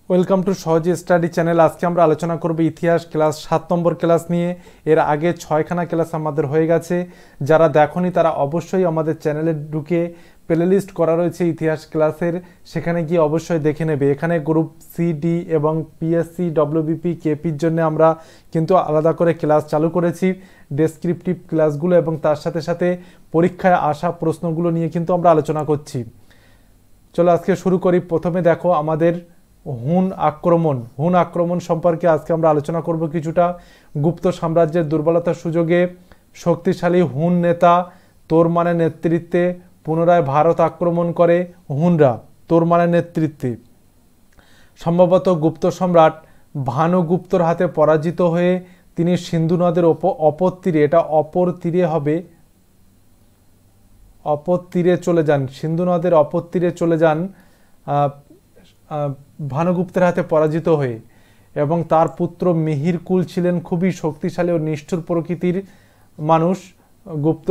Welcome to সহজ study channel. আজকে আমরা আলোচনা করব ইতিহাস ক্লাস 7 নম্বর ক্লাস নিয়ে। এর আগে 6খানা ক্লাস আমাদের হয়ে গেছে। যারা দেখোনি তারা অবশ্যই আমাদের চ্যানেলে ঢুকে প্লেলিস্ট করা রয়েছে ইতিহাস ক্লাসের, সেখানে গিয়ে অবশ্যই দেখে নেবে। এখানে গ্রুপ সি, ডি এবং পিএসসি, ডব্লিউবিপি, কেপির জন্য আমরা কিন্তু আলাদা করে ক্লাস চালু করেছি, ডেসক্রিপটিভ ক্লাসগুলো, এবং তার সাথে সাথে পরীক্ষায় আসা প্রশ্নগুলো নিয়ে কিন্তু আমরা আলোচনা করছি। চলো আজকে শুরু করি। প্রথমে দেখো আমাদের হুন আক্রমণ সম্পর্কে আজকে আমরা আলোচনা করব কিছুটা। গুপ্ত সাম্রাজ্যের দুর্বলতার সুযোগে শক্তিশালী হুন নেতা তোরমানের নেতৃত্বে পুনরায় ভারত আক্রমণ করে হুনরা। তোরমানের নেতৃত্বে সম্ভবত গুপ্ত সম্রাট ভানুগুপ্তর হাতে পরাজিত হয়ে তিনি সিন্ধু নদের অপর তীরে, এটা অপর তীরে হবে, অপর তীরে চলে যান, সিন্ধু নদের অপর তীরে চলে যান ভানুগুপ্তের হাতে পরাজিত হয়ে। এবং তার পুত্র মিহিরকুল ছিলেন খুবই শক্তিশালী ও নিষ্ঠুর প্রকৃতির মানুষ। গুপ্ত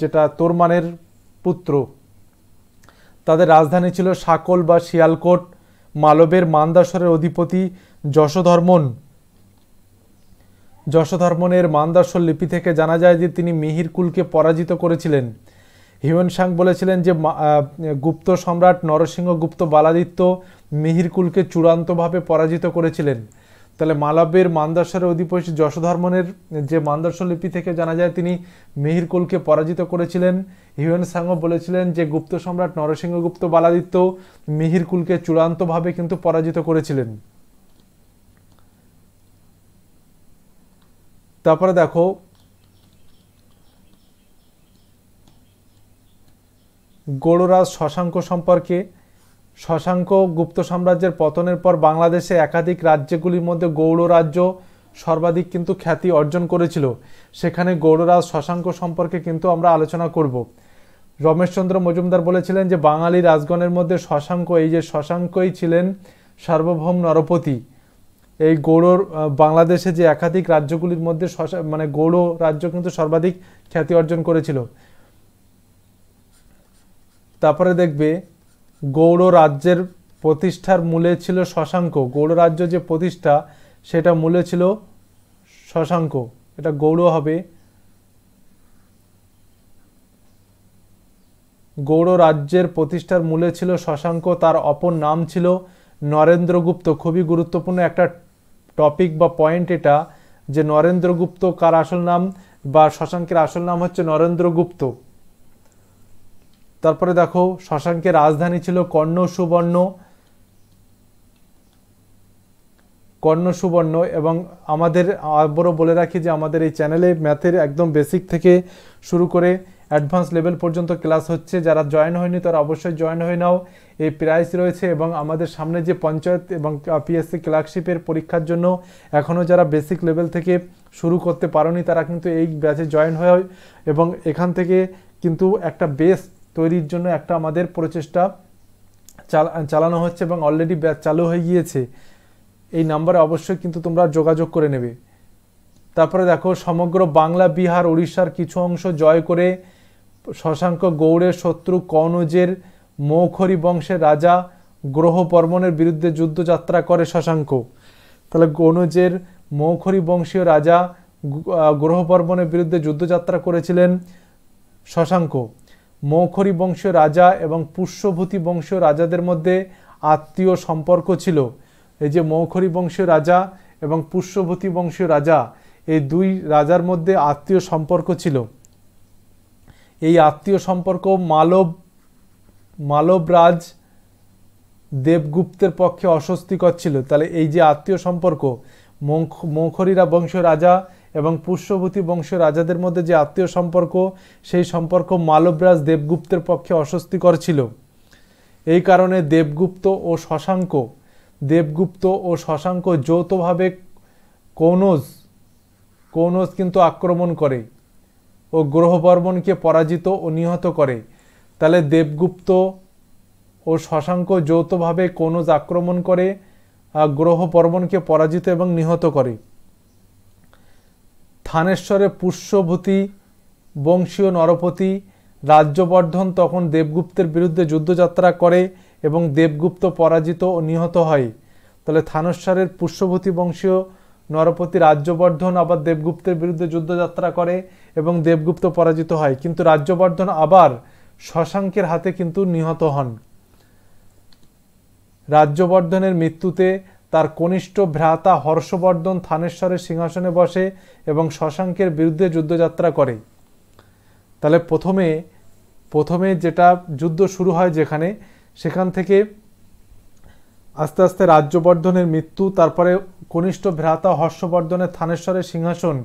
যেটা তোরমানের পুত্র, তাদের রাজধানী ছিল সাকল বা শিয়ালকোট। মালবের মান্দাসরের অধিপতি যশোধর্মনের মান্দাসর লিপি থেকে জানা যায় যে তিনি মিহিরকুলকে পরাজিত করেছিলেন। হিউয়েনসাং বলেছিলেন যে গুপ্ত সম্রাট নরসিংহগুপ্ত বালাদিত্য মিহিরকুলকে চূড়ান্তভাবে পরাজিত করেছিলেন। তাহলে মালবের মান্দাসরের অধিপতি যশোধর্মনের যে মান্দাসর লিপি থেকে জানা যায় তিনি মিহিরকুলকে পরাজিত করেছিলেন। হিউয়েনসাংও বলেছিলেন যে গুপ্ত সম্রাট নরসিংহগুপ্ত বালাদিত্য মিহিরকুলকে চূড়ান্তভাবে কিন্তু পরাজিত করেছিলেন। তারপরে দেখো গৌড়রাজ শশাঙ্ক সম্পর্কে। শশাঙ্ক গুপ্ত সাম্রাজ্যের পতনের পর বাংলাদেশে একাধিক রাজ্যগুলির মধ্যে গৌড় রাজ্য সর্বাধিক কিন্তু খ্যাতি অর্জন করেছিল। সেখানে গৌড়রাজ শশাঙ্ক সম্পর্কে কিন্তু আমরা আলোচনা করব। রমেশচন্দ্র মজুমদার বলেছিলেন যে বাঙালি রাজগণের মধ্যে শশাঙ্কই ছিলেন সার্বভৌম নরপতি। এই গৌড় বাংলাদেশে যে একাধিক রাজ্যগুলির মধ্যে গৌড় রাজ্য কিন্তু সর্বাধিক খ্যাতি অর্জন করেছিল। তারপরে দেখবে গৌড় রাজ্যের প্রতিষ্ঠার মূলে ছিল শশাঙ্ক। গৌড় রাজ্য যে প্রতিষ্ঠা সেটা মূলে ছিল শশাঙ্ক, এটা গৌড় হবে। গৌড় রাজ্যের প্রতিষ্ঠার মূলে ছিল শশাঙ্ক, তার অপর নাম ছিল নরেন্দ্রগুপ্ত। খুবই গুরুত্বপূর্ণ একটা টপিক বা পয়েন্ট এটা, যে নরেন্দ্রগুপ্ত কার আসল নাম, বা শশাঙ্কের আসল নাম হচ্ছে নরেন্দ্রগুপ্ত। তারপরে দেখো শশাঙ্কের রাজধানী ছিল কর্ণ সুবর্ণ। এবং আমাদের আবারও বলে রাখি যে আমাদের এই চ্যানেলে ম্যাথের একদম বেসিক থেকে শুরু করে অ্যাডভান্স লেভেল পর্যন্ত ক্লাস হচ্ছে। যারা জয়েন হয়নি তারা অবশ্যই জয়েন হয়ে নাও। এই প্রাইস রয়েছে, এবং আমাদের সামনে যে পঞ্চায়েত এবং পিএসসি ক্লার্কশিপের পরীক্ষার জন্য এখনও যারা বেসিক লেভেল থেকে শুরু করতে পারোনি তারা কিন্তু এই ব্যাচে জয়েন হয়, এবং এখান থেকে কিন্তু একটা বেস তৈরির জন্য একটা আমাদের প্রচেষ্টা চালানো হচ্ছে, এবং অলরেডি ব্যাচ চালু হয়ে গিয়েছে। এই নাম্বারে অবশ্যই কিন্তু তোমরা যোগাযোগ করে নেবে। তারপরে দেখো সমগ্র বাংলা, বিহার, উড়িষ্যার কিছু অংশ জয় করে শশাঙ্ক গৌড়ের শত্রু কনৌজের মৌখরী বংশের রাজা গ্রহবর্মণের বিরুদ্ধে যুদ্ধযাত্রা করে শশাঙ্ক। তাহলে কনৌজের মৌখরী বংশীয় রাজা গ্রহবর্মণের বিরুদ্ধে যুদ্ধযাত্রা করেছিলেন শশাঙ্ক। মৌখরী বংশীয় রাজা এবং পুষ্যভূতি বংশীয় রাজাদের মধ্যে আত্মীয় সম্পর্ক ছিল। এই যে মৌখরী বংশীয় রাজা এবং পুষ্যভূতি বংশীয় রাজা, এই দুই রাজার মধ্যে আত্মীয় সম্পর্ক ছিল। এই আত্মীয় সম্পর্ক মালবরাজ দেবগুপ্তের পক্ষে অস্বস্তিকর ছিল। তাহলে এই যে আত্মীয় সম্পর্ক মৌখরীরা বংশীয় রাজা এবং পুষ্যভূতি বংশীয় রাজাদের মধ্যে যে আত্মীয় সম্পর্ক, সেই সম্পর্ক মালবরাজ দেবগুপ্তের পক্ষে অস্বস্তিকর ছিল। এই কারণে দেবগুপ্ত ও শশাঙ্ক যৌথভাবে কনৌজ কিন্তু আক্রমণ করে ও গ্রহবর্মণকে পরাজিত ও নিহত করে। তাহলে দেবগুপ্ত ও শশাঙ্ক যৌথভাবে কনৌজ আক্রমণ করে গ্রহবর্মণকে পরাজিত এবং নিহত করে। থানেশ্বরে পুষ্যভূতি বংশীয় নরপতি রাজ্যবর্ধন তখন দেবগুপ্তের বিরুদ্ধে যুদ্ধযাত্রা করে এবং দেবগুপ্ত পরাজিত ও নিহত হয়। তাহলে থানেশ্বরের পুষ্যভূতি বংশীয় নরপতি রাজ্যবর্ধন আবার দেবগুপ্তের বিরুদ্ধে যুদ্ধযাত্রা করে এবং দেবগুপ্ত পরাজিত হয়, কিন্তু রাজ্যবর্ধন আবার শশাঙ্কের হাতে কিন্তু নিহত হন। রাজ্যবর্ধনের মৃত্যুতে তার কনিষ্ঠ ভ্রাতা হর্ষবর্ধন থানেশ্বরের সিংহাসনে বসে এবং শশাঙ্কের বিরুদ্ধে যুদ্ধযাত্রা করে। তাহলে প্রথমে যেটা যুদ্ধ শুরু হয় যেখানে, সেখান থেকে আস্তে আস্তে রাজ্যবর্ধনের মৃত্যু, তারপরে কনিষ্ঠ ভ্রাতা হর্ষবর্ধনের থানেশ্বরের সিংহাসন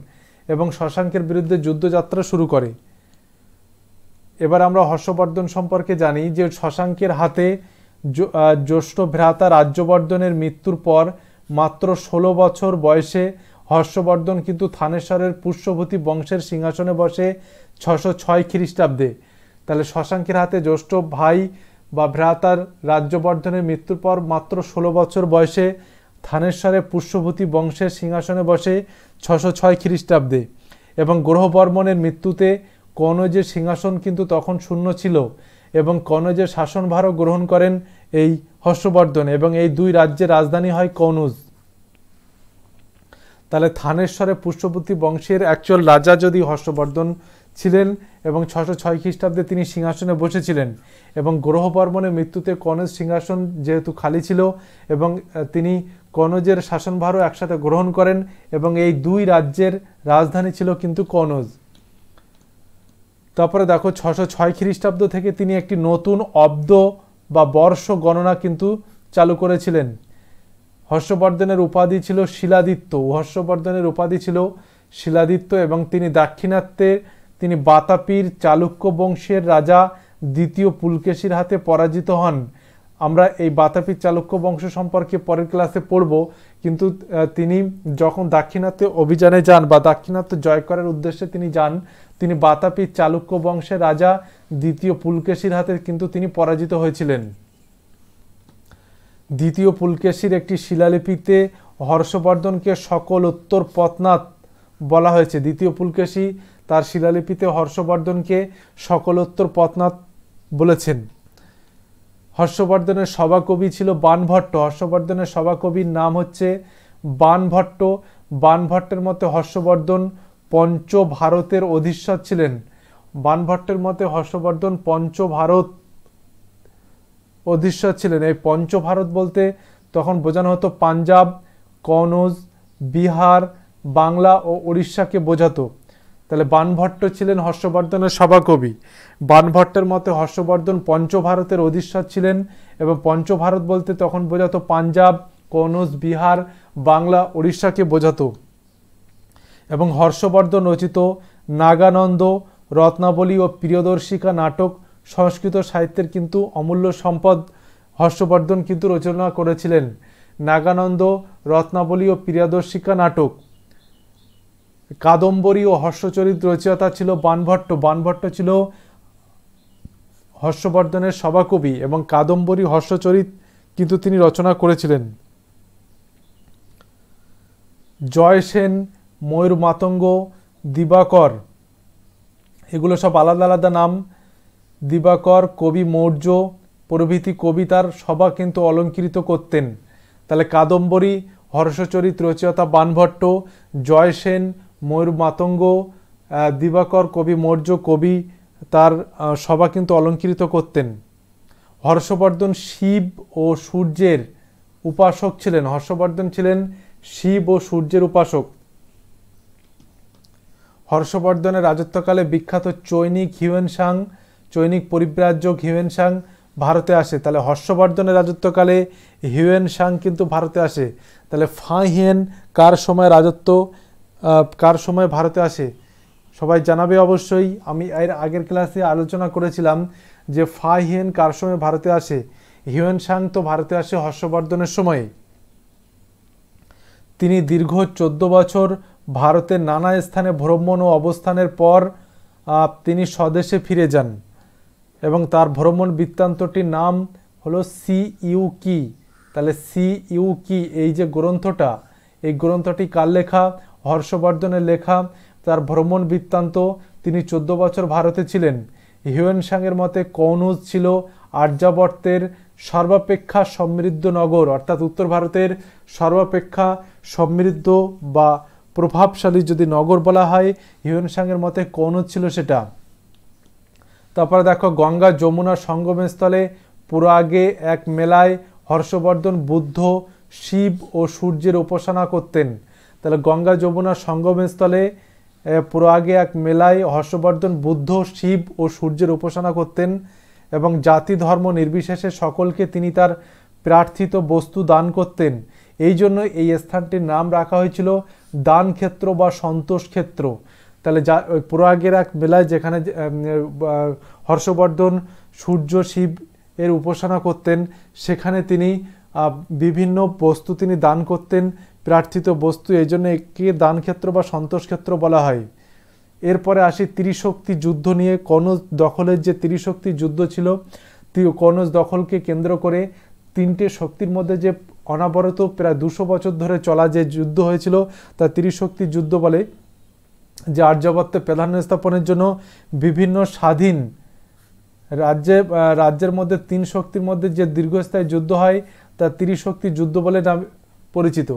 এবং শশাঙ্কের বিরুদ্ধে যুদ্ধযাত্রা শুরু করে। এবার আমরা হর্ষবর্ধন সম্পর্কে জানি যে শশাঙ্কের হাতে জ্যেষ্ঠ ভ্রাতা রাজ্যবর্ধনের মৃত্যুর পর মাত্র 16 বছর বয়সে হর্ষবর্ধন কিন্তু থানেশ্বরের পুষ্যভূতি বংশের সিংহাসনে বসে 606 খ্রিস্টাব্দে। তাহলে শশাঙ্কের হাতে জ্যেষ্ঠ ভাই বা ভ্রাতার রাজ্যবর্ধনের মৃত্যুর পর মাত্র 16 বছর বয়সে থানেশ্বরে পুষ্যভূতি বংশের সিংহাসনে বসে 606 খ্রিস্টাব্দে। এবং গ্রহবর্মণের মৃত্যুতে কনৌজের সিংহাসন কিন্তু তখন শূন্য ছিল এবং কনৌজের শাসনভারও গ্রহণ করেন এই হর্ষবর্ধন এবং এই দুই রাজ্যের রাজধানী হয় কনৌজ। তাহলে থানেশ্বরে পুষ্যভূতি বংশের অ্যাকচুয়াল রাজা যদি হর্ষবর্ধন ছিলেন এবং 606 খ্রিস্টাব্দে তিনি সিংহাসনে বসেছিলেন এবং গ্রহবর্মণের মৃত্যুতে কনৌজ সিংহাসন যেহেতু খালি ছিল এবং তিনি কনৌজের শাসনভারও একসাথে গ্রহণ করেন এবং এই দুই রাজ্যের রাজধানী ছিল কিন্তু কনৌজ। তারপরে দেখো 606 খ্রিস্টাব্দ থেকে তিনি একটি নতুন অব্দ বা বর্ষ গণনা কিন্তু চালু করেছিলেন। হর্ষবর্ধনের উপাধি ছিল শিলাদিত্য এবং তিনি দাক্ষিণাত্যে তিনি বাতাপির চালুক্য বংশের রাজা দ্বিতীয় পুলকেশীর হাতে পরাজিত হন। আমরা এই বাতাপির চালুক্য বংশ সম্পর্কে পরের ক্লাসে পড়ব, কিন্তু তিনি যখন দাক্ষিণাত্যে অভিযানে যান বা দাক্ষিণাত্য জয় করার উদ্দেশ্যে তিনি যান, তিনি বাতাপির চালুক্য বংশের রাজা দ্বিতীয় পুলকেশীর হাতে কিন্তু তিনি পরাজিত হয়েছিলেন। দ্বিতীয় পুলকেশীর একটি শিলালিপিতে হর্ষবর্ধনকে সকল উত্তর পত্নাথ বলা হয়েছে। দ্বিতীয় পুলকেশী তার শিলালিপিতে হর্ষবর্ধনকে সকলোত্তর পত্নাথ বলেছেন। হর্ষবর্ধনের সভাকবি ছিল বাণভট্ট। হর্ষবর্ধনের সভাকবির নাম হচ্ছে বাণভট্ট। বাণভট্টের মতে হর্ষবর্ধন পঞ্চ ভারতের অধীশ্বর ছিলেন। বাণভট্টের মতে হর্ষবর্ধন পঞ্চ ভারত অধীশ্বর ছিলেন। এই পঞ্চ ভারত বলতে তখন বোঝানো হতো পাঞ্জাব, কনৌজ, বিহার, বাংলা ও উড়িষ্যাকে বোঝাতো। তাহলে বাণভট্ট ছিলেন হর্ষবর্ধনের সভাকবি। বাণভট্টের মতে হর্ষবর্ধন পঞ্চভারতের অধীশ্বর ছিলেন এবং পঞ্চভারত বলতে তখন বোঝাতো পাঞ্জাব, কনৌজ, বিহার, বাংলা, উড়িষ্যাকে বোঝাতো। এবং হর্ষবর্ধন রচিত নাগানন্দ, রত্নাবলী ও প্রিয়দর্শিকা নাটক সংস্কৃত সাহিত্যের কিন্তু অমূল্য সম্পদ হর্ষবর্ধন কিন্তু রচনা করেছিলেন। নাগানন্দ, রত্নাবলী ও প্রিয়দর্শিকা নাটক। কাদম্বরী ও হর্ষচরিত রচয়িতা ছিল বাণভট্ট। বাণভট্ট ছিল হর্ষবর্ধনের সভাকবি এবং কাদম্বরী, হর্ষচরিত কিন্তু তিনি রচনা করেছিলেন। জয়সেন, ময়ূর মাতঙ্গ, দিবাকর, এগুলো সব আলাদা আলাদা নাম। দিবাকর, কবি মৌর্য প্রভৃতি কবি তার সভা কিন্তু অলঙ্কৃত করতেন। তাহলে কাদম্বরী, হর্ষচরিত রচয়িতা বাণভট্ট, জয়সেন, ময়ূর মাতঙ্গ, দিবাকর, কবি মৌর্য কবি তার সভা কিন্তু অলঙ্কৃত করতেন। হর্ষবর্ধন শিব ও সূর্যের উপাসক ছিলেন। হর্ষবর্ধন ছিলেন শিব ও সূর্যের উপাসক। হর্ষবর্ধনের রাজত্বকালে বিখ্যাত চৈনিক হিউয়েনসাং, চৈনিক পরিব্রাজক হিউয়েনসাং ভারতে আসে। তাহলে হর্ষবর্ধনের রাজত্বকালে হিউয়েনসাং কিন্তু ভারতে আসে। তাহলে ফাহিয়েন কার সময় ভারতে আসে সবাই জানাবে অবশ্যই। আমি এর আগের ক্লাসে আলোচনা করেছিলাম যে ফাহিয়েন কার সময় ভারতে আসে। হিউয়েনসাং তো ভারতে আসে হর্ষবর্ধনের সময়ে। তিনি দীর্ঘ 14 বছর ভারতের নানা স্থানে ভ্রমণ ও অবস্থানের পর তিনি স্বদেশে ফিরে যান এবং তার ভ্রমণ বৃত্তান্তটির নাম হলো সিইউকি। তাহলে সিইউকি এই যে গ্রন্থটা, এই গ্রন্থটি কার লেখা? হর্ষবর্ধনের লেখা। তার ভ্রমণ বৃত্তান্ত, তিনি 14 বছর ভারতে ছিলেন। হিউয়েনসাংয়ের মতে কনৌজ ছিল আর্যাবর্তের সর্বাপেক্ষা সমৃদ্ধ নগর, অর্থাৎ উত্তর ভারতের সর্বাপেক্ষা সমৃদ্ধ বা প্রভাবশালী যদি নগর বলা হয় হিউয়েন-সাংয়ের মতে কনৌজ ছিল সেটা। তারপরে দেখো গঙ্গা যমুনা সঙ্গমস্থলে পুরাগে এক মেলায় হর্ষবর্ধন বুদ্ধ শিব ও সূর্যের উপাসনা করতেন। তাহলে গঙ্গা যমুনা সঙ্গমস্থলে পুরাগে এক মেলায় হর্ষবর্ধন বুদ্ধ শিব ও সূর্যের উপাসনা করতেন এবং জাতি ধর্ম নির্বিশেষে সকলকে তিনি তার প্রার্থিত বস্তু দান করতেন। এই জন্য এই স্থানটির নাম রাখা হয়েছিল দান ক্ষেত্র বা সন্তোষ ক্ষেত্র। তাহলে পুরাগের এক মেলায় যেখানে হর্ষবর্ধন সূর্য শিব এর উপাসনা করতেন, সেখানে তিনি বিভিন্ন বস্তু তিনি দান করতেন, প্রার্থিত বস্তু, এই জন্য একে দান ক্ষেত্র বা সন্তোষ ক্ষেত্র বলা হয়। এরপরে আসি ত্রিশক্তি যুদ্ধ নিয়ে। কনৌজ দখলের যে ত্রিশক্তি যুদ্ধ ছিল, কনৌজ দখলকে কেন্দ্র করে তিনটে শক্তির মধ্যে যে অনাবরত প্রায় 200 বছর ধরে চলা যে যুদ্ধ হয়েছিল তা ত্রিশক্তি যুদ্ধ বলে। যে আর্যাবর্তে প্রাধান্য স্থাপনের জন্য বিভিন্ন স্বাধীন রাজ্যের মধ্যে 3 শক্তির মধ্যে যে দীর্ঘস্থায়ী যুদ্ধ হয় তা ত্রিশক্তি যুদ্ধ বলে পরিচিত।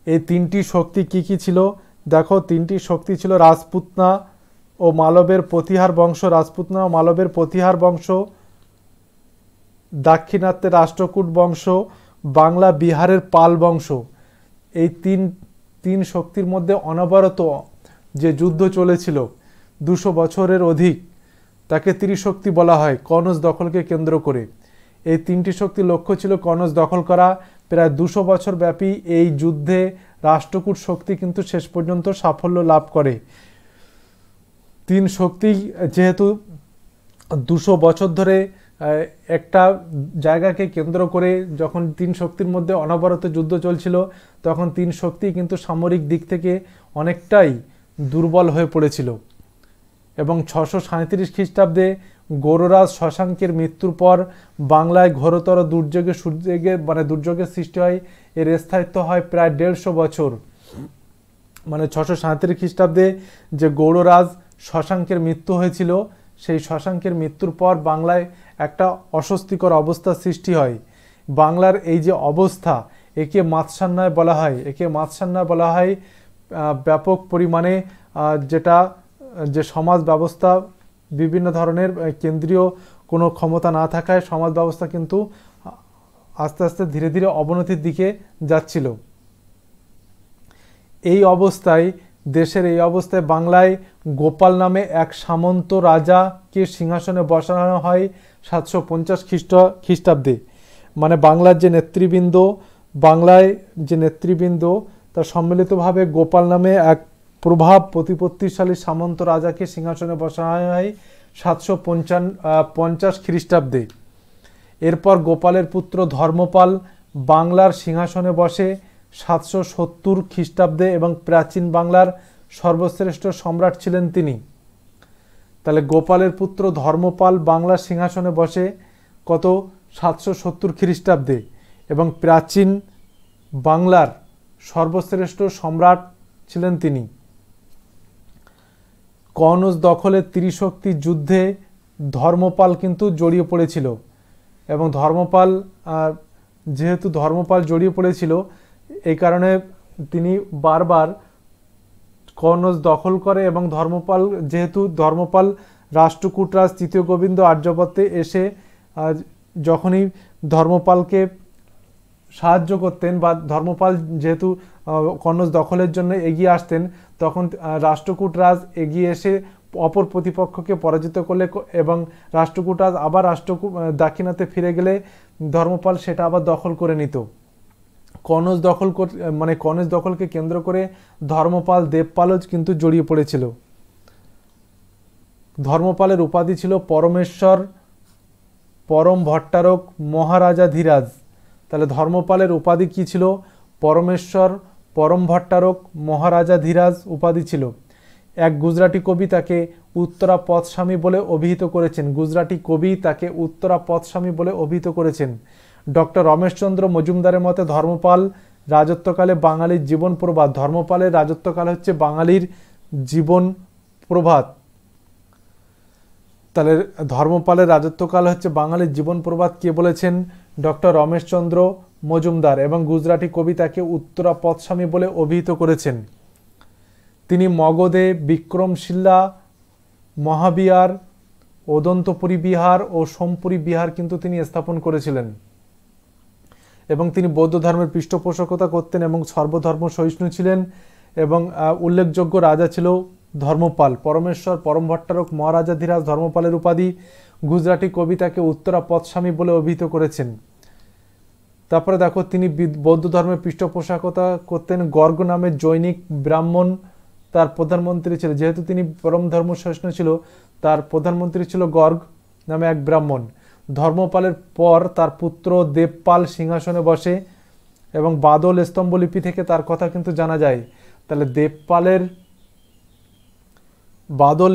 এই 3টি শক্তি কি কি ছিল দেখো। 3টি শক্তি ছিল রাজপুতনা ও মালবের প্রতিহার বংশ, রাজপুতনা ও মালবের প্রতিহার বংশ, দাক্ষিণাত্যের রাষ্ট্রকূট বংশ, বাংলা বিহারের পাল বংশ। এই তিন শক্তির মধ্যে অনবরত যে যুদ্ধ চলেছিল 200 বছরের অধিক, তাকে ত্রিশক্তি বলা হয় কনৌজ দখলকে কেন্দ্র করে। এই 3টি শক্তির লক্ষ্য ছিল কনৌজ দখল করা। প্রায় 200 বছর ব্যাপী এই যুদ্ধে রাষ্ট্রকূট শক্তি কিন্তু শেষ পর্যন্ত সাফল্য লাভ করে। 3 শক্তি যেহেতু 200 বছর ধরে একটা জায়গাকে কেন্দ্র করে যখন 3 শক্তির মধ্যে অনবরত যুদ্ধ চলছিল, তখন 3 শক্তি কিন্তু সামরিক দিক থেকে অনেকটাই দুর্বল হয়ে পড়েছিল। এবং 637 খ্রিস্টাব্দে গৌড়রাজ শশাঙ্কের মৃত্যুর পর বাংলায় ঘোরতর দুর্যোগের সৃষ্টি হয়। এর স্থায়িত্ব হয় প্রায় 150 বছর। 637 খ্রিস্টাব্দে যে গৌড়রাজ শশাঙ্কের মৃত্যু হয়েছিল, সেই শশাঙ্কের মৃত্যুর পর বাংলায় একটা অস্বস্তিকর অবস্থার সৃষ্টি হয়। বাংলার এই যে অবস্থা, একে মাৎসান্যায় বলা হয়। ব্যাপক পরিমাণে যে সমাজ ব্যবস্থা বিভিন্ন ধরনের কেন্দ্রীয় কোনো ক্ষমতা না থাকায় সমাজ ব্যবস্থা কিন্তু আস্তে আস্তে ধীরে ধীরে অবনতির দিকে যাচ্ছিল। দেশের এই অবস্থায় বাংলায় গোপাল নামে এক সামন্ত রাজাকে সিংহাসনে বসানো হয় 750 খ্রিস্টাব্দে। বাংলায় যে নেতৃবৃন্দ তার সম্মিলিতভাবে গোপাল নামে এক প্রভাব প্রতিপত্তিশালী সামন্ত রাজাকে সিংহাসনে বসানো হয় 750 খ্রিস্টাব্দে। এরপর গোপালের পুত্র ধর্মপাল বাংলার সিংহাসনে বসে 770 খ্রিস্টাব্দে এবং প্রাচীন বাংলার সর্বশ্রেষ্ঠ সম্রাট ছিলেন তিনি। তাহলে গোপালের পুত্র ধর্মপাল বাংলার সিংহাসনে বসে কত 770 খ্রিস্টাব্দে এবং প্রাচীন বাংলার সর্বশ্রেষ্ঠ সম্রাট ছিলেন তিনি। কনৌজ দখলের ত্রিশক্তি যুদ্ধে ধর্মপাল কিন্তু জড়িয়ে পড়েছিল এবং যেহেতু ধর্মপাল জড়িয়ে পড়েছিল, এই কারণে তিনি বারবার কনৌজ দখল করে এবং ধর্মপাল রাষ্ট্রকূটরাজ তৃতীয় গোবিন্দ আর্যাবর্তে এসে যখনই ধর্মপালকে সাহায্য করতেন বা ধর্মপাল যেহেতু কনৌজ দখলের জন্য এগিয়ে আসতেন, তখন রাষ্ট্রকূটরাজ এগিয়ে এসে অপর প্রতিপক্ষকে পরাজিত করলে এবং রাষ্ট্রকূটরাজ আবার দাক্ষিণাত্যে ফিরে গেলে ধর্মপাল সেটা আবার দখল করে নিত। কনৌজ দখলকে কেন্দ্র করে ধর্মপাল দেবপালও কিন্তু জড়িয়ে পড়েছিল। ধর্মপালের উপাধি ছিল পরমেশ্বর, পরম ভট্টারক, মহারাজা ধীরাজ। তাহলে ধর্মপালের উপাধি কি ছিল? পরমেশ্বর, পরম ভট্টারক, মহারাজা ধীরাজ উপাধি ছিল। এক গুজরাটি কবি তাকে উত্তরা পথস্বামী বলে অভিহিত করেছেন। ডক্টর রমেশচন্দ্র মজুমদারের মতে ধর্মপাল রাজত্বকালে বাঙালির জীবন প্রভাত। ধর্মপালের রাজত্বকাল হচ্ছে বাঙালির জীবন প্রভাত। তাহলে ধর্মপালের রাজত্বকাল হচ্ছে বাঙালির জীবন প্রবাদ কে বলেছেন? ডক্টর রমেশচন্দ্র মজুমদার, এবং গুজরাটি কবি তাকে উত্তরা পথস্বামী বলে অভিহিত করেছেন। তিনি মগধে বিক্রমশিলা, মহাবিহার, অদন্তপুরী বিহার ও সোমপুরী বিহার কিন্তু তিনি স্থাপন করেছিলেন। এবং তিনি বৌদ্ধ ধর্মের পৃষ্ঠপোষকতা করতেন এবং সর্বধর্ম সহিষ্ণু ছিলেন। এবং উল্লেখযোগ্য রাজা ছিল ধর্মপাল। পরমেশ্বর পরমভট্টারক মহারাজাধিরাজ ধর্মপালের উপাধি। গুজরাটি কবি তাকে উত্তরা পথস্বামী বলে অভিহিত করেছেন। তারপরে দেখো, তিনি বৌদ্ধ ধর্মের পৃষ্ঠপোষকতা করতেন। গর্গ নামের জৈনিক ব্রাহ্মণ তার প্রধানমন্ত্রী ছিল। যেহেতু তিনি পরম ধর্ম সহিষ্ণু ছিল, তার প্রধানমন্ত্রী ছিল গর্গ নামে এক ব্রাহ্মণ। ধর্মপালের পর তার পুত্র দেবপাল সিংহাসনে বসে এবং বাদল স্তম্ভলিপি থেকে তার কথা কিন্তু জানা যায়। তাহলে দেবপালের বাদল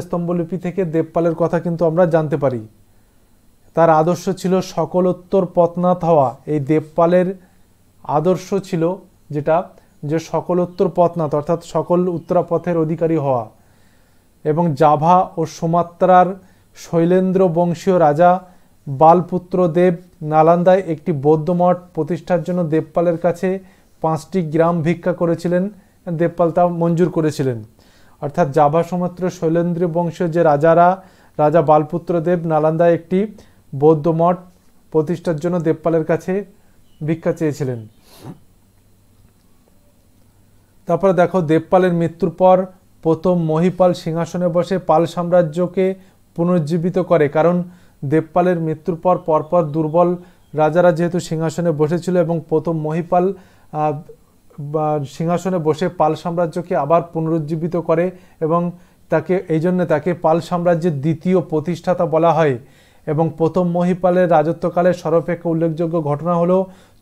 স্তম্ভলিপি থেকে দেবপালের কথা কিন্তু আমরা জানতে পারি। তার আদর্শ ছিল সকলোত্তর পথনাথ হওয়া। এই দেবপালের আদর্শ ছিল যে সকলোত্তর পথনাথ, অর্থাৎ সকল উত্তরাপথের অধিকারী হওয়া। এবং জাভা ও সুমাত্রার শৈলেন্দ্র বংশীয় রাজা বালপুত্র দেব নালান্দায় একটি বৌদ্ধ মঠ প্রতিষ্ঠার জন্য দেবপালের কাছে 5টি গ্রাম ভিক্ষা করেছিলেন। দেবপাল তা মঞ্জুর করেছিলেন। অর্থাৎ জাভা সুমাত্র শৈলেন্দ্র বংশীয় যে রাজা বালপুত্র দেব নালান্দায় একটি বৌদ্ধ মঠ প্রতিষ্ঠার জন্য দেবপালের কাছে ভিক্ষা চেয়েছিলেন। তারপরে দেখো, দেবপালের মৃত্যুর পর প্রথম মহিপাল সিংহাসনে বসে পাল সাম্রাজ্যকে পুনর্জীবিত করে। কারণ দেবপালের মৃত্যুর পর পরপর দুর্বল রাজারা যেহেতু সিংহাসনে বসেছিল, এবং প্রথম মহিপাল সিংহাসনে বসে পাল সাম্রাজ্যকে আবার পুনরুজ্জীবিত করে, এবং এই জন্য তাকে পাল সাম্রাজ্যের দ্বিতীয় প্রতিষ্ঠাতা বলা হয়। এবং প্রথম মহিপালের রাজত্বকালে সর্বাপেক্ষা উল্লেখযোগ্য ঘটনা হলো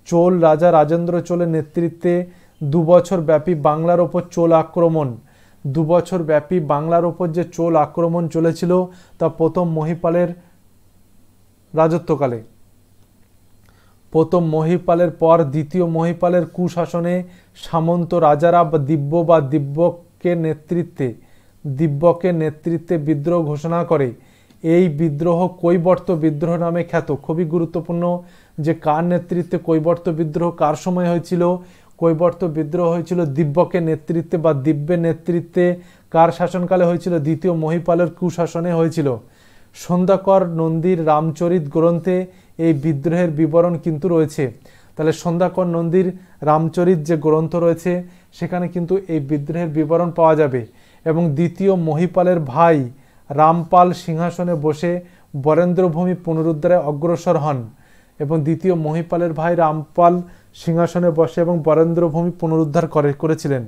চোল রাজা রাজেন্দ্র চোলের নেতৃত্বে 2 বছর ব্যাপী বাংলার ওপর চোল আক্রমণ। 2 বছর ব্যাপী বাংলার ওপর যে চোল আক্রমণ চলেছিল তা প্রথম মহিপালের রাজত্বকালে। প্রথম মহিপালের পর দ্বিতীয় মহিপালের কুশাসনে সামন্ত রাজারা দিব্যকের নেতৃত্বে বিদ্রোহ ঘোষণা করে। এই বিদ্রোহ কৈবর্ত বিদ্রোহ নামে খ্যাত। খুবই গুরুত্বপূর্ণ যে কার নেতৃত্বে কৈবর্ত বিদ্রোহ কার সময় হয়েছিল। কৈবর্ত বিদ্রোহ হয়েছিল দিব্যকের নেতৃত্বে বা দিব্যের নেতৃত্বে। কার শাসনকালে হয়েছিল? দ্বিতীয় মহিপালের কুশাসনে হয়েছিল। সন্ধ্যাকর নন্দীর রামচরিত গ্রন্থে এই বিদ্রোহের বিবরণ কিন্তু রয়েছে। তাহলে সন্ধ্যাকর নন্দীর রামচরিত যে গ্রন্থ রয়েছে সেখানে কিন্তু এই বিদ্রোহের বিবরণ পাওয়া যাবে। এবং দ্বিতীয় মহিপালের ভাই রামপাল সিংহাসনে বসে বরেন্দ্রভূমি পুনরুদ্ধারে অগ্রসর হন। এবং দ্বিতীয় মহিপালের ভাই রামপাল সিংহাসনে বসে এবং বরেন্দ্রভূমি পুনরুদ্ধার করেছিলেন।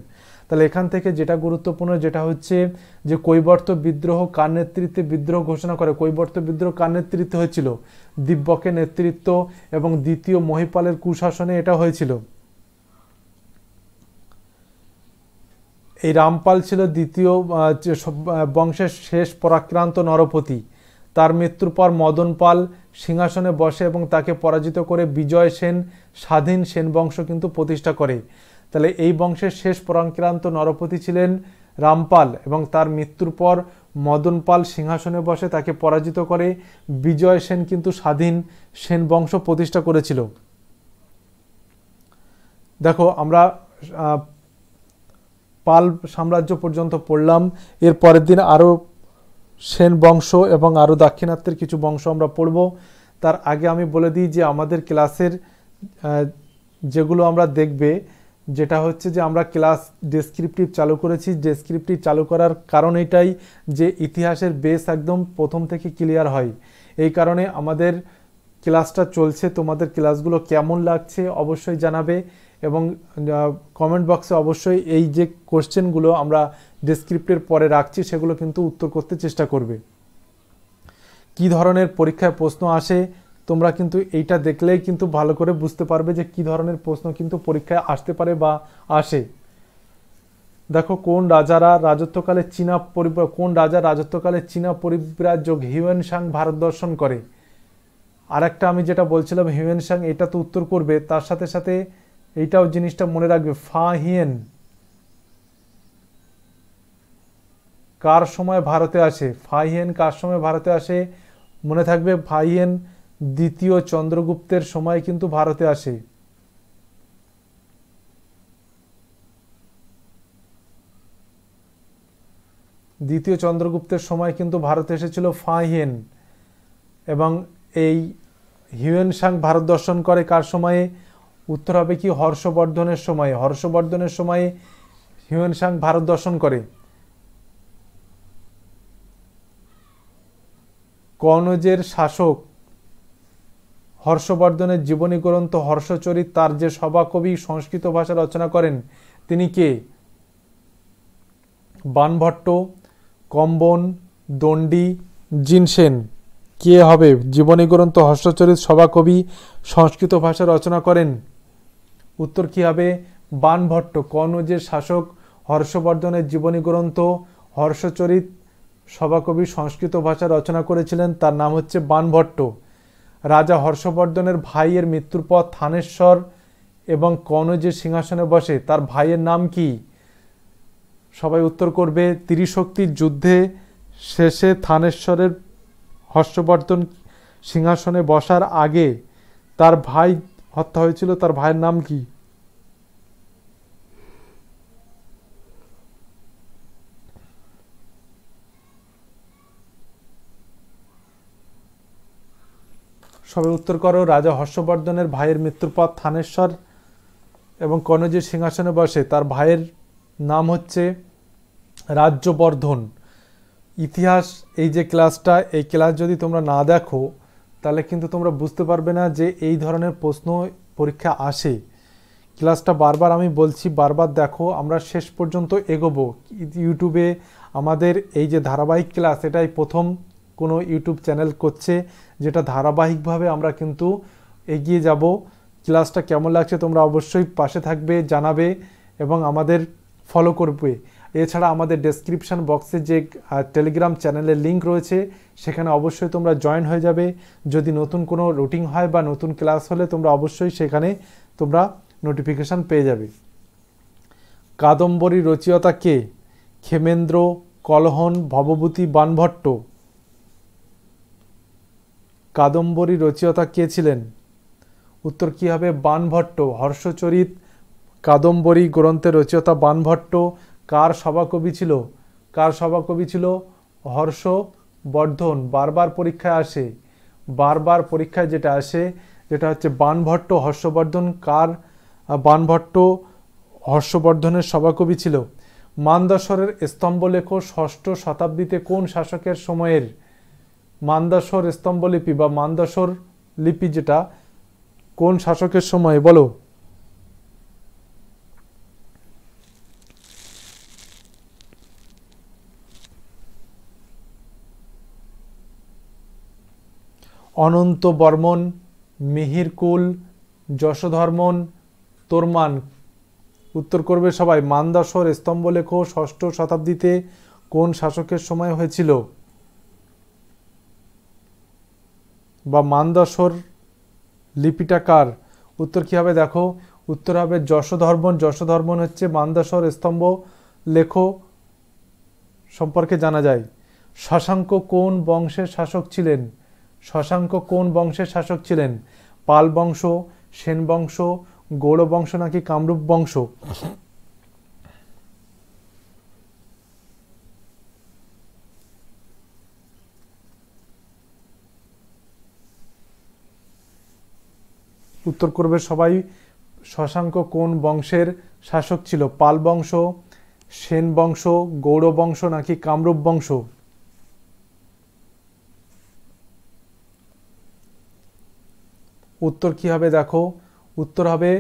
তাহলে এখান থেকে যেটা গুরুত্বপূর্ণ যেটা হচ্ছে যে কৈবর্ত বিদ্রোহ কার নেতৃত্বে বিদ্রোহ ঘোষণা করে? কৈবর্ত বিদ্রোহ কার নেতৃত্বে হয়েছিল? দিব্যকের নেতৃত্ব এবং দ্বিতীয় মহিপালের কুশাসনে এটা হয়েছিল। এই রামপাল ছিল দ্বিতীয় বংশের শেষ পরাক্রান্ত নরপতি। তার মৃত্যুর পর মদন পাল সিংহাসনে বসে এবং তাকে পরাজিত করে বিজয় সেন স্বাধীন সেন বংশ কিন্তু প্রতিষ্ঠা করে। তাহলে এই বংশের শেষ পরাক্রান্ত নরপতি ছিলেন রামপাল, এবং তার মৃত্যুর পর মদন পাল সিংহাসনে বসে তাকে পরাজিত করে বিজয় সেন কিন্তু স্বাধীন সেন বংশ প্রতিষ্ঠা করেছিল। দেখো, আমরা পাল সাম্রাজ্য পর্যন্ত পড়লাম। এর পরের দিন আরও সেন বংশ এবং আরও দাক্ষিণাত্যের কিছু বংশ আমরা পড়ব। তার আগে আমি বলে দিই যে আমাদের ক্লাসের যেগুলো আমরা দেখবে, যেটা হচ্ছে যে আমরা ক্লাস ডেসক্রিপটিভ চালু করেছি। ডেসক্রিপটিভ চালু করার কারণ এটাই যে ইতিহাসের বেস একদম প্রথম থেকে ক্লিয়ার হয়। এই কারণে আমাদের ক্লাসটা চলছে। তোমাদের ক্লাসগুলো কেমন লাগছে অবশ্যই জানাবে, এবং কমেন্ট বক্সে অবশ্যই এই যে কোশ্চেনগুলো আমরা ডেসক্রিপ্টের পরে রাখছি সেগুলো কিন্তু উত্তর করতে চেষ্টা করবে। কি ধরনের পরীক্ষায় প্রশ্ন আসে তোমরা কিন্তু এইটা দেখলেই কিন্তু ভালো করে বুঝতে পারবে যে কি ধরনের প্রশ্ন কিন্তু পরীক্ষায় আসতে পারে বা আসে। দেখো, কোন রাজার রাজত্বকালে চীনা পরিব্রাজক হিউয়েন সাং ভারত দর্শন করে? আরেকটা আমি যেটা বলছিলাম হিউয়েন সাং, এটা তো উত্তর করবে, তার সাথে সাথে এইটাও জিনিসটা মনে রাখবে, ফা হিয়েন। কার সময় ভারতে আসে? ফাহিয়েন কার সময় ভারতে আসে? মনে থাকবে ফাহিয়েন দ্বিতীয় চন্দ্রগুপ্তের সময় কিন্তু ভারতে আসে। দ্বিতীয় চন্দ্রগুপ্তের সময় কিন্তু ভারতে এসেছিল ফাহিয়েন। এবং এই হিউয়েন সাং ভারত দর্শন করে কার সময়ে? উত্তর হবে কি হর্ষবর্ধনের সময়ে। হর্ষবর্ধনের সময়ে হিউয়েন সাং ভারত দর্শন করে। কনৌজের শাসক হর্ষবর্ধনের জীবনী গ্রন্থ হর্ষচরিত তার যে সভাকবি সংস্কৃত ভাষা রচনা করেন তিনি কে? বাণভট্ট, কম্বন, দণ্ডী, জিনসেন। কে হবে জীবনী গ্রন্থ হর্ষচরিত সভাকবি সংস্কৃত ভাষা রচনা করেন? উত্তর কি হবে? বাণভট্ট। কনৌজের শাসক হর্ষবর্ধনের জীবনী গ্রন্থ হর্ষচরিত সভাকবি সংস্কৃত ভাষা রচনা করেছিলেন, তার নাম হচ্ছে বাণভট্ট। রাজা হর্ষবর্ধনের ভাইয়ের মৃত্যুর পর থানেশ্বর এবং কনৌজের সিংহাসনে বসে, তার ভাইয়ের নাম কি? সবাই উত্তর করবে। ত্রিশক্তির যুদ্ধে শেষে থানেশ্বরের হর্ষবর্ধন সিংহাসনে বসার আগে তার ভাই হত্যা হয়েছিল, তার ভাইয়ের নাম কি? সবাই উত্তর করো। রাজা হর্ষবর্ধনের ভাইয়ের মৃত্যুর পর থানেশ্বর এবং কনৌজের সিংহাসনে বসে, তার ভাইয়ের নাম হচ্ছে রাজ্যবর্ধন। ইতিহাস এই যে ক্লাসটা, এই ক্লাস যদি তোমরা না দেখো তাহলে কিন্তু তোমরা বুঝতে পারবে না যে এই ধরনের প্রশ্ন পরীক্ষা আসে। ক্লাসটা বারবার আমি বলছি, বারবার দেখো। আমরা শেষ পর্যন্ত এগোবো। ইউটিউবে আমাদের এই যে ধারাবাহিক ক্লাস, এটাই প্রথম কোনো ইউটিউব চ্যানেল করছে যেটা ধারাবাহিকভাবে আমরা কিন্তু এগিয়ে যাব। ক্লাসটা কেমন লাগছে তোমরা অবশ্যই পাশে থাকবে, জানাবে এবং আমাদের ফলো করবে। এছাড়া আমাদের ডেসক্রিপশন বক্সে যে টেলিগ্রাম চ্যানেলের লিঙ্ক রয়েছে সেখানে অবশ্যই তোমরা জয়েন হয়ে যাবে। যদি নতুন কোনো রুটিন হয় বা নতুন ক্লাস হলে তোমরা অবশ্যই সেখানে তোমরা নোটিফিকেশান পেয়ে যাবে। কাদম্বরী রচয়িতা কে? ক্ষেমেন্দ্র, কলহন, ভবভূতি, বাণভট্ট। কাদম্বরী রচয়িতা কে ছিলেন? উত্তর কি হবে? বাণভট্ট। হর্ষচরিত কাদম্বরী গ্রন্থের রচয়িতা বাণভট্ট। কার সভাকবি ছিল? কার সভাকবি ছিল? হর্ষবর্ধন। বারবার পরীক্ষায় আসে, বারবার পরীক্ষায় যেটা আসে যেটা হচ্ছে বাণভট্ট হর্ষবর্ধন। কার? বাণভট্ট হর্ষবর্ধনের সভাকবি ছিল। মানদাসরের স্তম্ভলেখ ষষ্ঠ শতাব্দীতে কোন শাসকের সময়ের? মানদাসর স্তম্ভলিপি বা মানদাসর লিপি যেটা কোন শাসকের সময় বলো? অনন্ত বর্মন, মিহিরকুল, যশোধর্মন, তোরমান। উত্তর করবে সবাই। মানদাসর স্তম্ভলেখ ষষ্ঠ শতাব্দীতে কোন শাসকের সময় হয়েছিল? বা মানদাসর লিপিটা কার? উত্তর কি হবে দেখো, উত্তর হবে যশোধর্মন। যশোধর্মন হচ্ছে মানদাসর স্তম্ভ লেখ সম্পর্কে জানা যায়। শশাঙ্ক কোন বংশের শাসক ছিলেন? শশাঙ্ক কোন বংশের শাসক ছিলেন? পাল বংশ, সেন বংশ, গৌড় বংশ নাকি কামরূপ বংশ? উত্তর করবে সবাই। শশাঙ্ক কোন বংশের শাসক ছিল? পাল বংশ, সেন বংশ, গৌড় বংশ নাকি কামরূপ বংশ? উত্তর কি হবে দেখো, উত্তর হবে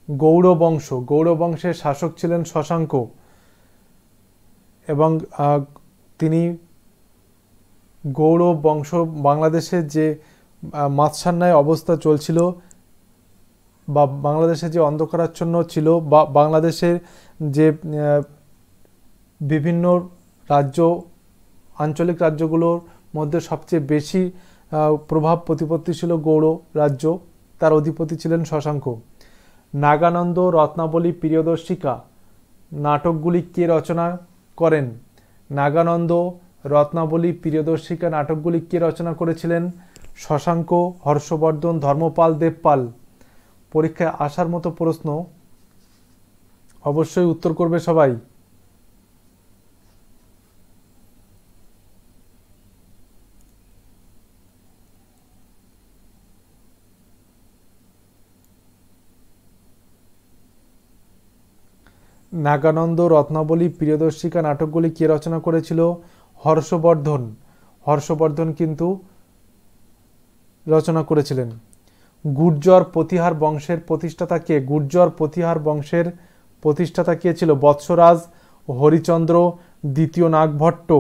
গৌড় বংশ। গৌড় বংশের শাসক ছিলেন শশাঙ্ক এবং তিনি গৌড় বংশ বাংলাদেশের যে মাৎসান্যায় অবস্থা চলছিল বা বাংলাদেশে যে অন্ধকারাচ্ছন্ন ছিল বা বাংলাদেশের যে বিভিন্ন রাজ্য আঞ্চলিক রাজ্যগুলোর মধ্যে সবচেয়ে বেশি প্রভাব প্রতিপত্তি ছিল গৌড় রাজ্য, তার অধিপতি ছিলেন শশাঙ্ক। নাগানন্দ, রত্নাবলী, প্রিয়দর্শিকা নাটকগুলি কে রচনা করেন? নাগানন্দ, রত্নাবলী, প্রিয়দর্শিকা নাটকগুলি কে রচনা করেছিলেন? শশাঙ্ক, হর্ষবর্ধন, ধর্মপাল, দেবপাল। পরীক্ষায় আসার মতো প্রশ্ন, অবশ্যই উত্তর করবে সবাই। নাগানন্দ, রত্নাবলী, প্রিয়দর্শিকা নাটকগুলি কে রচনা করেছিল? হর্ষবর্ধন। হর্ষবর্ধন কিন্তু রচনা করেছিলেন। গুর্জর প্রতিহার বংশের প্রতিষ্ঠাতা কে? গুর্জর প্রতিহার বংশের প্রতিষ্ঠাতা কে ছিল? বৎসরাজ, হরিচন্দ্র, দ্বিতীয় নাগভট্ট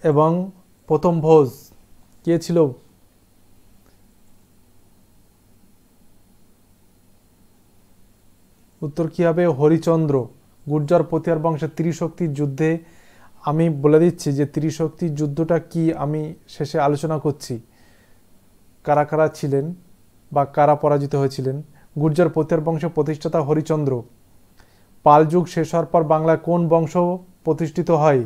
এবং প্রথম ভোজ। কে ছিল? উত্তর কি হবে? হরিচন্দ্র। গুর্জর প্রতিহার বংশের ত্রিশক্তির যুদ্ধে, আমি বলে দিচ্ছি যে ত্রিশক্তির যুদ্ধটা কি আমি শেষে আলোচনা করছি, কারা কারা ছিলেন বা কারা পরাজিত হয়েছিলেন। গুর্জর প্রতিহার বংশের প্রতিষ্ঠাতা হরিচন্দ্র। পাল যুগ শেষ হওয়ার পর বাংলায় কোন বংশ প্রতিষ্ঠিত হয়?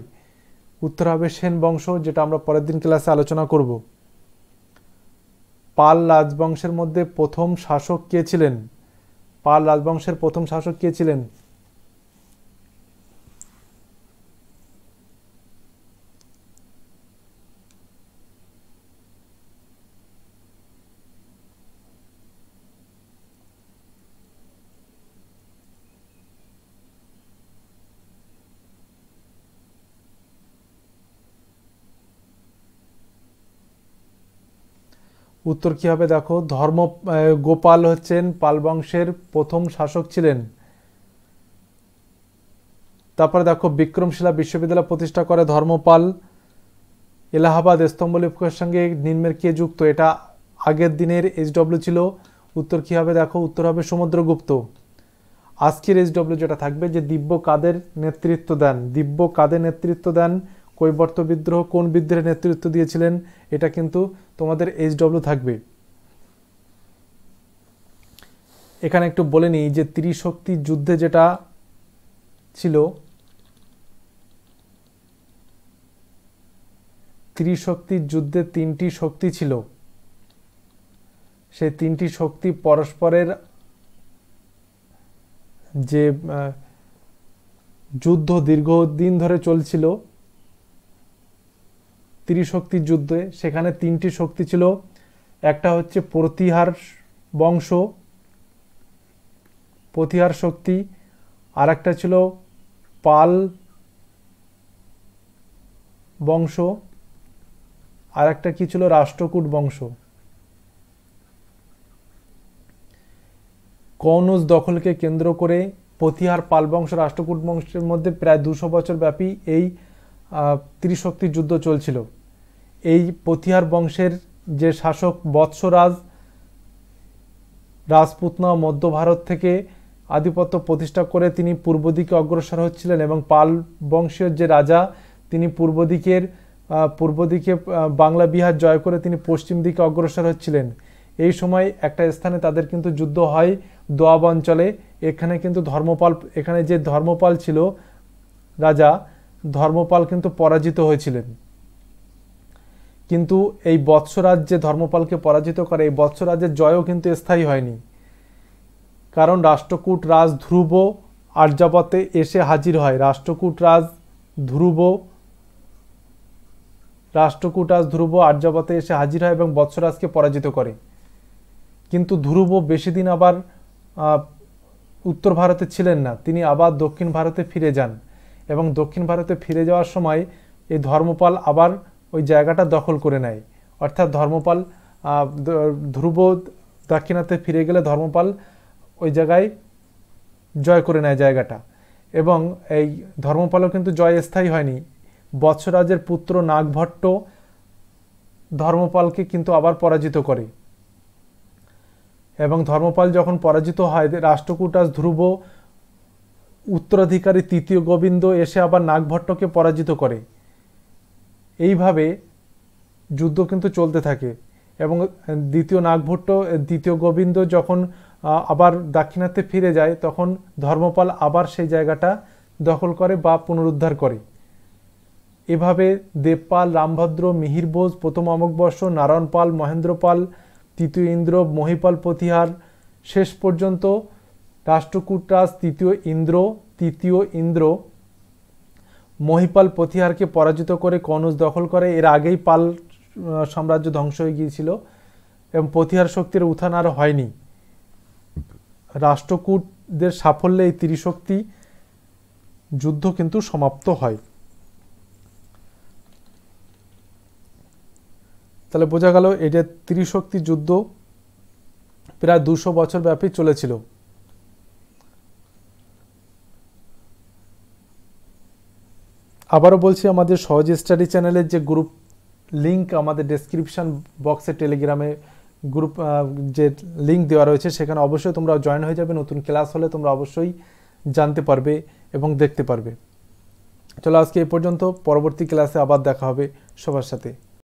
উত্তর হবে সেন বংশ, যেটা আমরা পরের দিন ক্লাসে আলোচনা করব। পাল রাজবংশের মধ্যে প্রথম শাসক কে ছিলেন? পাল রাজবংশের প্রথম শাসক কে ছিলেন? উত্তর কি হবে? দেখো, গোপাল হচ্ছেন পাল বংশের প্রথম শাসক ছিলেন। তারপরে দেখো, বিক্রমশিলা বিশ্ববিদ্যালয় প্রতিষ্ঠা করে ধর্মপাল। এলাহাবাদ স্তম্ভলিপির সঙ্গে নিম্নের কে যুক্ত? এটা আগের দিনের এইচডব্লিউ ছিল। উত্তর কি হবে? দেখো, উত্তর হবে সমুদ্রগুপ্ত। আজকের এইচডব্লিউ যেটা থাকবে যে দিব্য কাদের নেতৃত্ব দেন? দিব্য কাদের নেতৃত্ব দেন? কৈবর্ত বিদ্রোহ কোন বিদ্রোহের নেতৃত্ব দিয়েছিলেন? এটা কিন্তু তোমাদের এইচডব্লিউ থাকবে। এখানে একটু বলে নিই যে ত্রিশক্তি যুদ্ধে যেটা ছিল, ত্রিশক্তির যুদ্ধে তিনটি শক্তি ছিল। সেই তিনটি শক্তি পরস্পরের যে যুদ্ধ দীর্ঘদিন ধরে চলছিল ত্রিশক্তির যুদ্ধে, সেখানে তিনটি শক্তি ছিল। একটা হচ্ছে প্রতিহার বংশ, প্রতিহার শক্তি, আর একটা ছিল পাল বংশ, আর একটা কি ছিল? রাষ্ট্রকূট বংশ। কনৌজ দখলকে কেন্দ্র করে প্রতিহার, পাল বংশ, রাষ্ট্রকূট বংশের মধ্যে প্রায় 200 বছর ব্যাপী এই ত্রিশক্তির যুদ্ধ চলছিল। এই প্রতিহার বংশের যে শাসক বৎসরাজ রাজপুতনা মধ্য ভারত থেকে আধিপত্য প্রতিষ্ঠা করে তিনি পূর্ব দিকে অগ্রসর হচ্ছিলেন, এবং পাল বংশীয় যে রাজা তিনি পূর্ব দিকে বাংলা বিহার জয় করে তিনি পশ্চিম দিকে অগ্রসর হচ্ছিলেন। এই সময় একটা স্থানে তাদের কিন্তু যুদ্ধ হয় দোয়াব অঞ্চলে। এখানে কিন্তু এখানে যে ধর্মপাল ছিল রাজা, ধর্মপাল কিন্তু পরাজিত হয়েছিলেন। কিন্তু এই বৎসরাজ যে ধর্মপালকে পরাজিত করে, এই বৎসরাজের জয়ও কিন্তু স্থায়ী হয়নি, কারণ রাষ্ট্রকূট রাজ ধ্রুব আর্যাবতে এসে হাজির হয়। রাষ্ট্রকূট রাজ ধ্রুব আর্যাবতে এসে হাজির হয় এবং বৎসরাজকে পরাজিত করে। কিন্তু ধ্রুব বেশি দিন আবার উত্তর ভারতে ছিলেন না, তিনি আবার দক্ষিণ ভারতে ফিরে যান, এবং দক্ষিণ ভারতে ফিরে যাওয়ার সময় এই ধর্মপাল আবার ওই জায়গাটা দখল করে নেয়। অর্থাৎ ধ্রুব দাক্ষিণাত্যে ফিরে গেলে ধর্মপাল ওই জায়গায় জয় করে নেয় জায়গাটা, এবং এই ধর্মপালও কিন্তু জয় স্থায়ী হয়নি। বৎসরাজের পুত্র নাগভট্ট ধর্মপালকে কিন্তু আবার পরাজিত করে, এবং ধর্মপাল যখন পরাজিত হয়, রাষ্ট্রকূটাস ধ্রুব উত্তরাধিকারী তৃতীয় গোবিন্দ এসে আবার নাগভট্টকে পরাজিত করে। এইভাবে যুদ্ধ কিন্তু চলতে থাকে, এবং দ্বিতীয় গোবিন্দ যখন আবার দাক্ষিণাত্যে ফিরে যায়, তখন ধর্মপাল আবার সেই জায়গাটা দখল করে বা পুনরুদ্ধার করে। এভাবে দেবপাল, রামভদ্র, মিহির বোস, প্রথম অমোঘবর্ষ, নারায়ণ পাল, মহেন্দ্র পাল, তৃতীয় ইন্দ্র, মহিপাল প্রতিহার, শেষ পর্যন্ত রাষ্ট্রকূটরাজ তৃতীয় ইন্দ্র মহিপাল প্রতিহারকে পরাজিত করে কনৌজ দখল করে। এর আগেই পাল সাম্রাজ্য ধ্বংস হয়ে গিয়েছিল এবং প্রতিহার শক্তির উত্থান আর হয়নি। রাষ্ট্রকূটদের সাফল্যে এই ত্রিশক্তি যুদ্ধ কিন্তু সমাপ্ত হয়। তাহলে বোঝা গেল এটা ত্রিশক্তি যুদ্ধ প্রায় 200 বছর ব্যাপী চলেছিল। আবারও বলছি, আমাদের সহজ স্টাডি চ্যানেলের যে গ্রুপ লিংক আমাদের ডেসক্রিপশন বক্সে টেলিগ্রামে গ্রুপ যে লিংক দেওয়া রয়েছে সেখানে অবশ্যই তোমরা জয়েন হয়ে যাবে। নতুন ক্লাস হলে তোমরা অবশ্যই জানতে পারবে এবং দেখতে পারবে। চলো আজকে এই পর্যন্ত, পরবর্তী ক্লাসে আবার দেখা হবে সবার সাথে।